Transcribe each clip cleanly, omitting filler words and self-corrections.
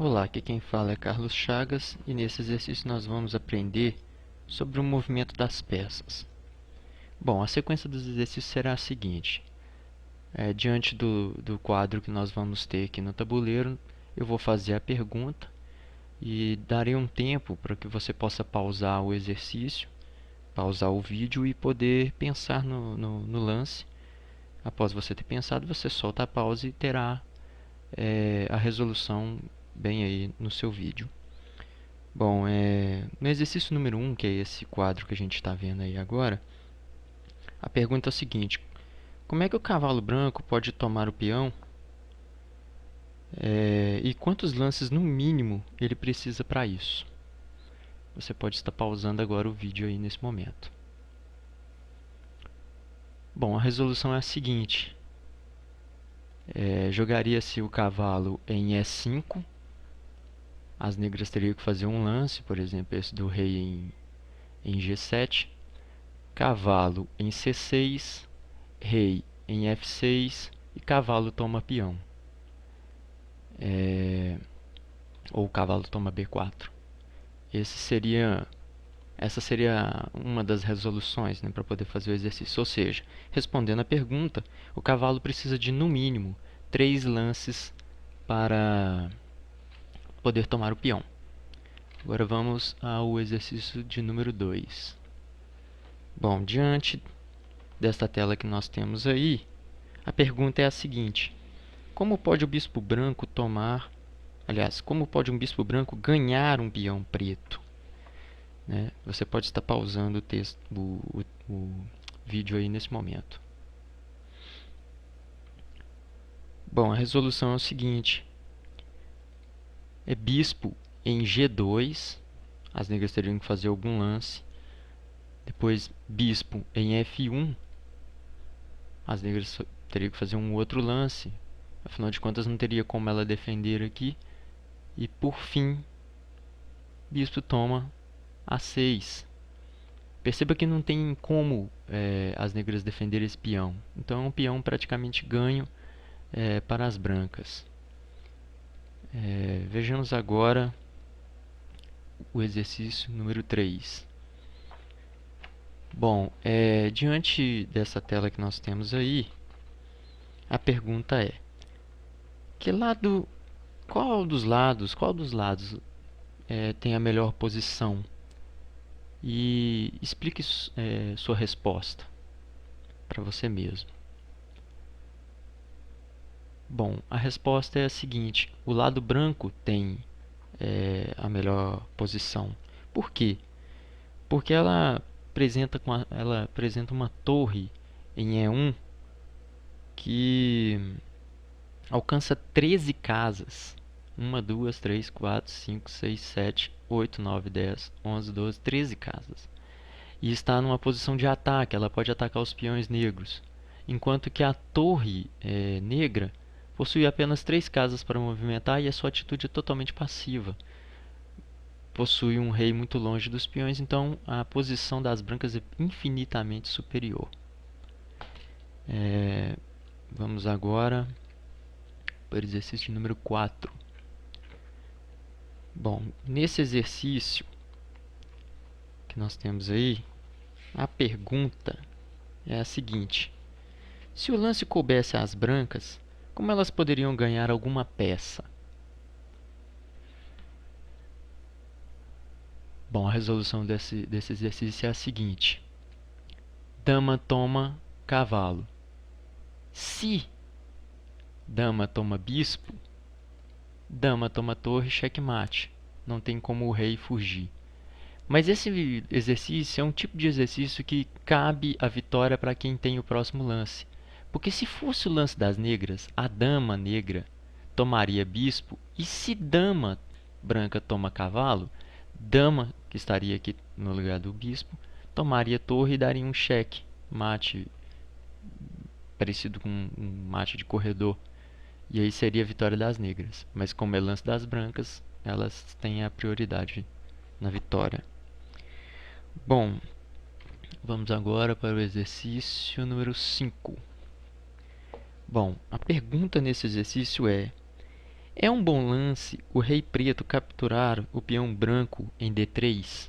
Olá, aqui quem fala é Carlos Chagas e nesse exercício nós vamos aprender sobre o movimento das peças. Bom, a sequência dos exercícios será a seguinte. Diante do quadro que nós vamos ter aqui no tabuleiro, eu vou fazer a pergunta e darei um tempo para que você possa pausar o exercício, pausar o vídeo e poder pensar no lance. Após você ter pensado, você solta a pausa e terá a resolução bem aí no seu vídeo. Bom, no exercício número 1, que é esse quadro que a gente está vendo aí agora, a pergunta é o seguinte: como é que o cavalo branco pode tomar o peão e quantos lances no mínimo ele precisa para isso? Você pode estar pausando agora o vídeo aí nesse momento. Bom, a resolução é a seguinte: jogaria-se o cavalo em E5. As negras teriam que fazer um lance, por exemplo, esse do rei em G7. Cavalo em C6, rei em F6 e cavalo toma peão. Ou cavalo toma B4. Essa seria uma das resoluções, né, para poder fazer o exercício. Ou seja, respondendo à pergunta, o cavalo precisa de no mínimo 3 lances para poder tomar o peão. Agora vamos ao exercício de número 2. Bom, diante desta tela que nós temos aí, a pergunta é a seguinte: como pode o bispo branco como pode um bispo branco ganhar um peão preto? Né? Você pode estar pausando o vídeo aí nesse momento. Bom, a resolução é o seguinte: é bispo em G2, as negras teriam que fazer algum lance. Depois bispo em F1, as negras teriam que fazer um outro lance. Afinal de contas, não teria como ela defender aqui. E por fim, bispo toma A6. Perceba que não tem como as negras defenderem esse peão. Então é um peão praticamente ganho para as brancas. Vejamos agora o exercício número 3. Bom, diante dessa tela que nós temos aí, a pergunta é: qual dos lados tem a melhor posição? E explique sua resposta para você mesmo. Bom, a resposta é a seguinte: o lado branco tem a melhor posição. Por quê? Porque ela apresenta uma torre em E1 que alcança 13 casas. 1, 2, 3, 4, 5, 6, 7, 8, 9, 10, 11, 12, 13 casas. E está numa posição de ataque, ela pode atacar os peões negros. Enquanto que a torre negra possui apenas 3 casas para movimentar e a sua atitude é totalmente passiva. Possui um rei muito longe dos peões, então a posição das brancas é infinitamente superior. Vamos agora para o exercício número 4. Bom, nesse exercício que nós temos aí, a pergunta é a seguinte: se o lance coubesse às brancas, como elas poderiam ganhar alguma peça? Bom, a resolução desse exercício é a seguinte: dama toma cavalo. Se dama toma bispo, dama toma torre, xeque-mate. Não tem como o rei fugir. Mas esse exercício é um tipo de exercício que cabe a vitória para quem tem o próximo lance. Porque se fosse o lance das negras, a dama negra tomaria bispo, e se dama branca toma cavalo, dama, que estaria aqui no lugar do bispo, tomaria torre e daria um cheque mate, parecido com um mate de corredor. E aí seria a vitória das negras. Mas como é lance das brancas, elas têm a prioridade na vitória. Bom, vamos agora para o exercício número 5. Bom, a pergunta nesse exercício é: É um bom lance o rei preto capturar o peão branco em D3?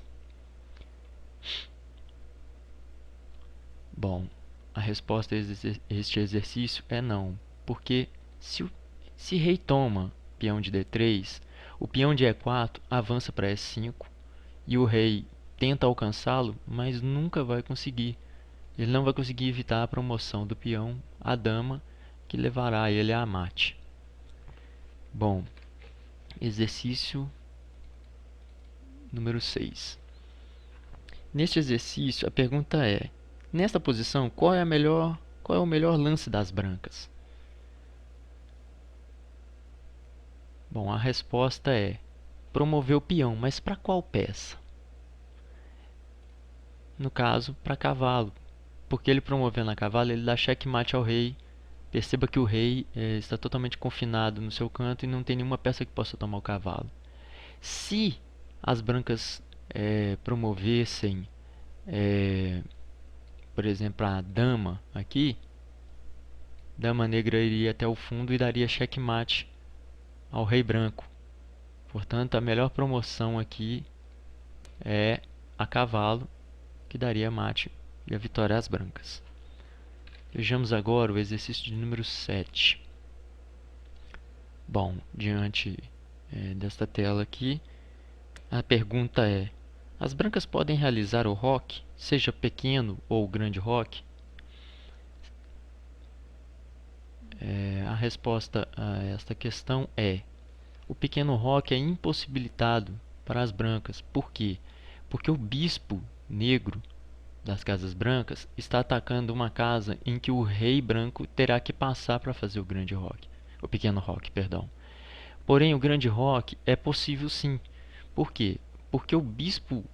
Bom, a resposta a este exercício é não, porque se rei toma peão de D3, o peão de E4 avança para E5 e o rei tenta alcançá-lo, mas nunca vai conseguir. Ele não vai conseguir evitar a promoção do peão à dama, que levará ele a mate. Bom, exercício número 6. Neste exercício, a pergunta é: nesta posição, qual é o melhor lance das brancas? Bom, a resposta é promover o peão, mas para qual peça? No caso, para cavalo, porque ele promovendo a cavalo, ele dá checkmate ao rei. Perceba que o rei está totalmente confinado no seu canto e não tem nenhuma peça que possa tomar o cavalo. Se as brancas promovessem, por exemplo, a dama aqui, dama negra iria até o fundo e daria checkmate ao rei branco. Portanto, a melhor promoção aqui é a cavalo, que daria mate e a vitória às brancas. Vejamos agora o exercício de número 7. Bom, diante desta tela aqui, a pergunta é: as brancas podem realizar o roque, seja pequeno ou grande roque? A resposta a esta questão é: o pequeno roque é impossibilitado para as brancas. Por quê? Porque o bispo negro das casas brancas está atacando uma casa em que o rei branco terá que passar para fazer o grande roque, o pequeno roque, perdão. Porém, o grande roque é possível sim. Por quê? Porque o bispo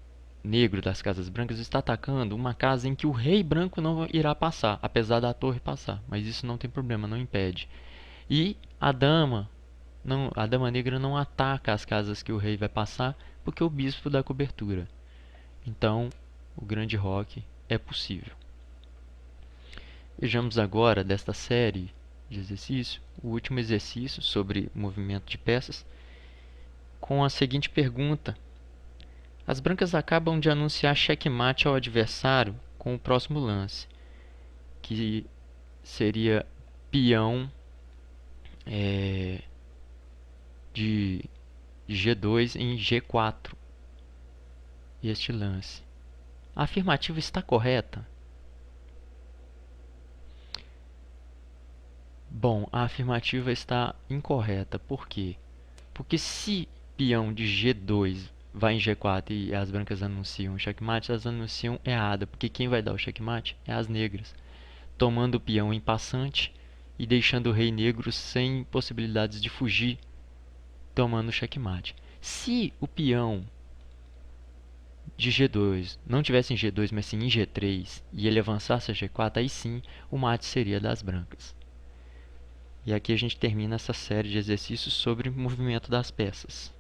negro das casas brancas está atacando uma casa em que o rei branco não irá passar, apesar da torre passar, mas isso não tem problema, não impede. E a dama negra não ataca as casas que o rei vai passar, porque o bispo dá cobertura. Então, o grande roque é possível. Vejamos agora desta série de exercícios o último exercício sobre movimento de peças, com a seguinte pergunta: as brancas acabam de anunciar checkmate ao adversário com o próximo lance, que seria peão de G2 em G4. Este lance. A afirmativa está correta? Bom, a afirmativa está incorreta. Por quê? Porque se peão de G2 vai em G4 e as brancas anunciam checkmate, elas anunciam errada, porque quem vai dar o checkmate é as negras, tomando o peão em passante e deixando o rei negro sem possibilidades de fugir, tomando o checkmate. Se o peão de G2 não tivesse em G2, mas sim em G3, e ele avançasse a G4, aí sim o mate seria das brancas. E aqui a gente termina essa série de exercícios sobre o movimento das peças.